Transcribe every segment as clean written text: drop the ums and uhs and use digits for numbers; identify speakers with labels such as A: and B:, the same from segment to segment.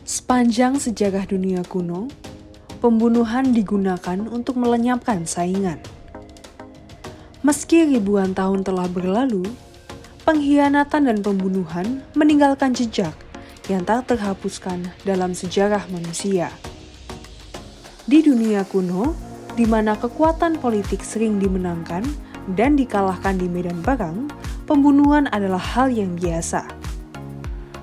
A: Sepanjang sejarah dunia kuno, pembunuhan digunakan untuk melenyapkan saingan. Meski ribuan tahun telah berlalu, pengkhianatan dan pembunuhan meninggalkan jejak yang tak terhapuskan dalam sejarah manusia. Di dunia kuno, di mana kekuatan politik sering dimenangkan dan dikalahkan di medan perang, pembunuhan adalah hal yang biasa.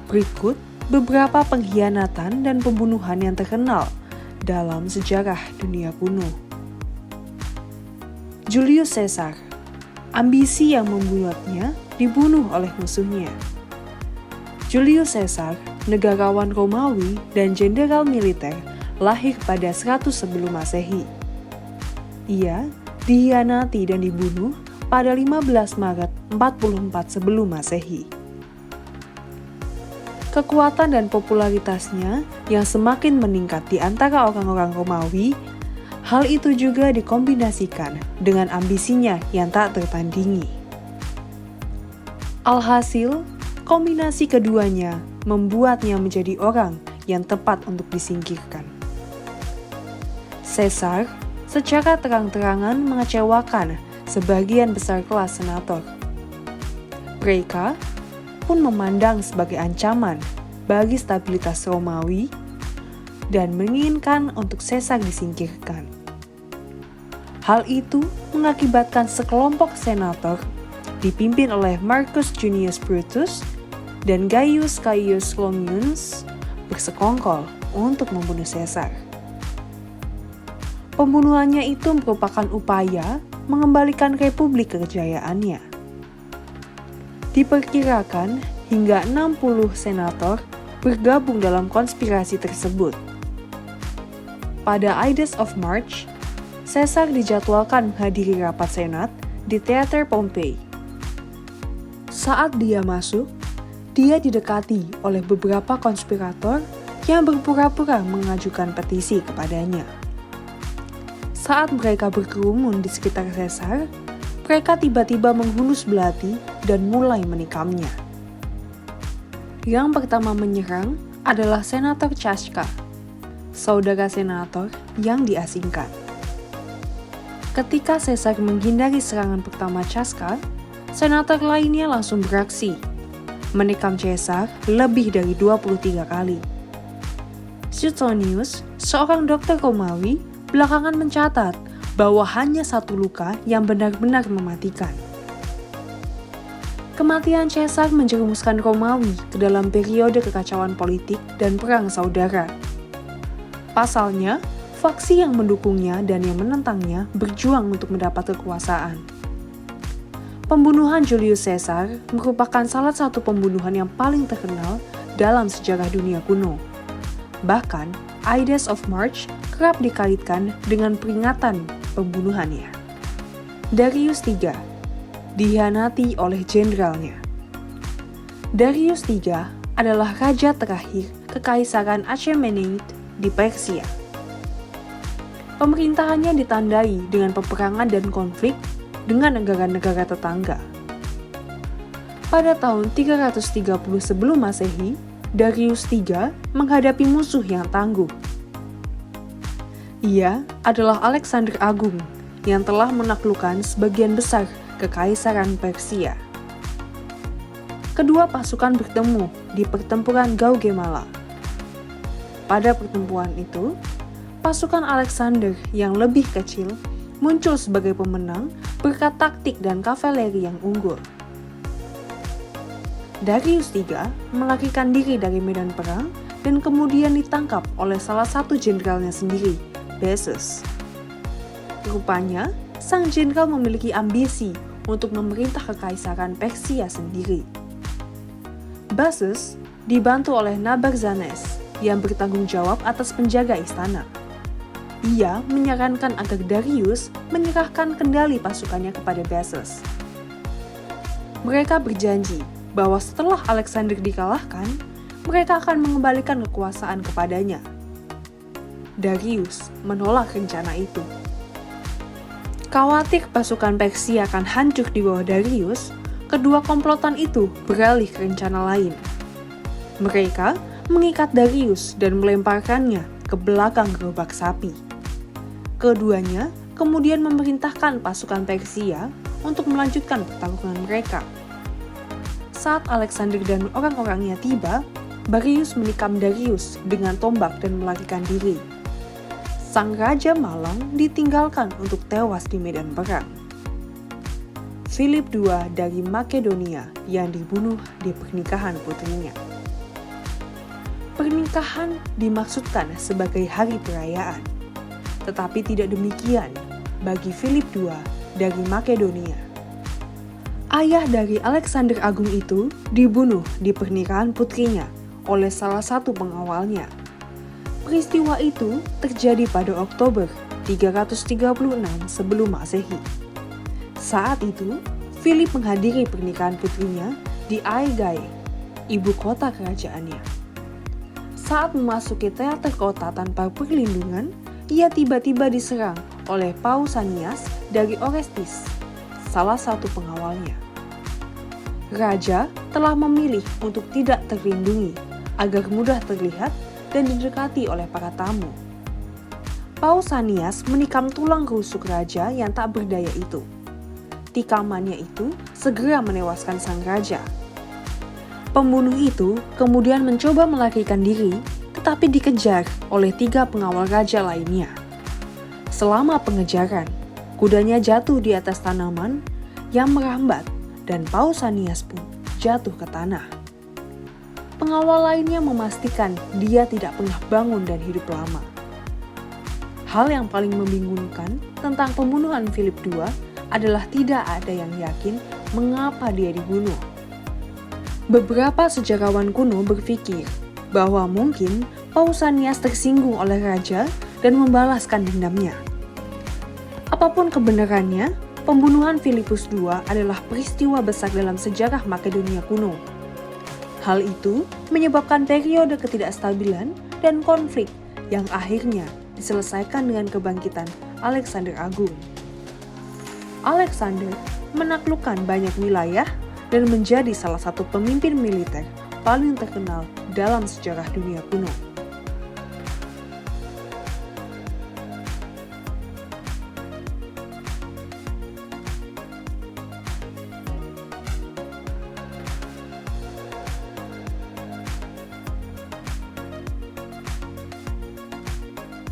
A: Berikut beberapa pengkhianatan dan pembunuhan yang terkenal dalam sejarah dunia kuno. Julius Caesar, ambisi yang membuatnya dibunuh oleh musuhnya. Julius Caesar, negarawan Romawi dan jenderal militer, lahir pada 100 sebelum Masehi. Ia dikhianati dan dibunuh pada 15 Maret 44 sebelum Masehi. Kekuatan dan popularitasnya yang semakin meningkat di antara orang-orang Romawi, hal itu juga dikombinasikan dengan ambisinya yang tak tertandingi. Alhasil, kombinasi keduanya membuatnya menjadi orang yang tepat untuk disingkirkan. Caesar secara terang-terangan mengecewakan sebagian besar kelas senator. Mereka pun memandang sebagai ancaman bagi stabilitas Romawi dan menginginkan untuk Caesar disingkirkan. Hal itu mengakibatkan sekelompok senator dipimpin oleh Marcus Junius Brutus dan Gaius Caius Longinus bersekongkol untuk membunuh Caesar. Pembunuhannya itu merupakan upaya mengembalikan republik kejayaannya. Diperkirakan hingga 60 senator bergabung dalam konspirasi tersebut. Pada Ides of March, Caesar dijadwalkan menghadiri rapat senat di Teater Pompei. Saat dia masuk, dia didekati oleh beberapa konspirator yang berpura-pura mengajukan petisi kepadanya. Saat mereka berkerumun di sekitar Caesar, mereka tiba-tiba menghunus belati dan mulai menikamnya. Yang pertama menyerang adalah Senator Casca, saudara senator yang diasingkan. Ketika Caesar menghindari serangan pertama Casca, senator lainnya langsung beraksi, menikam Caesar lebih dari 23 kali. Suetonius, seorang dokter Romawi, belakangan mencatat bahwa hanya satu luka yang benar-benar mematikan. Kematian Caesar menjerumuskan Romawi ke dalam periode kekacauan politik dan perang saudara. Pasalnya, faksi yang mendukungnya dan yang menentangnya berjuang untuk mendapat kekuasaan. Pembunuhan Julius Caesar merupakan salah satu pembunuhan yang paling terkenal dalam sejarah dunia kuno. Bahkan, Ides of March kerap dikaitkan dengan peringatan pembunuhannya. Darius III dikhianati oleh jenderalnya. Darius III adalah raja terakhir Kekaisaran Achaemenid di Persia. Pemerintahannya ditandai dengan peperangan dan konflik dengan negara-negara tetangga. Pada tahun 330 sebelum Masehi, Darius III menghadapi musuh yang tangguh. Ia adalah Alexander Agung yang telah menaklukkan sebagian besar Kekaisaran Persia. Kedua pasukan bertemu di pertempuran Gaugamela. Pada pertempuran itu, pasukan Alexander yang lebih kecil muncul sebagai pemenang berkat taktik dan kavaleri yang unggul. Darius III melarikan diri dari medan perang dan kemudian ditangkap oleh salah satu jenderalnya sendiri, Bessus. Rupanya, sang jenderal memiliki ambisi untuk memerintah Kekaisaran Persia sendiri. Bessus dibantu oleh Nabarzanes yang bertanggung jawab atas penjaga istana. Ia menyarankan agar Darius menyerahkan kendali pasukannya kepada Bessus. Mereka berjanji bahwa setelah Alexander dikalahkan, mereka akan mengembalikan kekuasaan kepadanya. Darius menolak rencana itu. Khawatir pasukan Persia akan hancur di bawah Darius, kedua komplotan itu beralih ke rencana lain. Mereka mengikat Darius dan melemparkannya ke belakang gerobak sapi. Keduanya kemudian memerintahkan pasukan Persia untuk melanjutkan pertarungan mereka. Saat Alexander dan orang-orangnya tiba, Darius menikam Darius dengan tombak dan melarikan diri. Sang Raja Malang ditinggalkan untuk tewas di medan perang. Philip II dari Makedonia yang dibunuh di pernikahan putrinya. Pernikahan dimaksudkan sebagai hari perayaan, tetapi tidak demikian bagi Philip II dari Makedonia. Ayah dari Alexander Agung itu dibunuh di pernikahan putrinya oleh salah satu pengawalnya. Peristiwa itu terjadi pada Oktober 336 sebelum Masehi. Saat itu, Philip menghadiri pernikahan putrinya di Aigai, ibu kota kerajaannya. Saat memasuki teater kota tanpa perlindungan, ia tiba-tiba diserang oleh Pausanias dari Orestis, salah satu pengawalnya. Raja telah memilih untuk tidak terlindungi agar mudah terlihat dan didekati oleh para tamu. Pausanias menikam tulang rusuk raja yang tak berdaya itu. Tikamannya itu segera menewaskan sang raja. Pembunuh itu kemudian mencoba melarikan diri, tetapi dikejar oleh 3 pengawal raja lainnya. Selama pengejaran, kudanya jatuh di atas tanaman yang merambat dan Pausanias pun jatuh ke tanah. Pengawal lainnya memastikan dia tidak pernah bangun dan hidup lama. Hal yang paling membingungkan tentang pembunuhan Philip II adalah tidak ada yang yakin mengapa dia dibunuh. Beberapa sejarawan kuno berpikir bahwa mungkin Pausanias tersinggung oleh raja dan membalaskan dendamnya. Apapun kebenarannya, pembunuhan Filipus II adalah peristiwa besar dalam sejarah Makedonia kuno. Hal itu menyebabkan periode ketidakstabilan dan konflik yang akhirnya diselesaikan dengan kebangkitan Alexander Agung. Alexander menaklukkan banyak wilayah dan menjadi salah satu pemimpin militer paling terkenal dalam sejarah dunia kuno.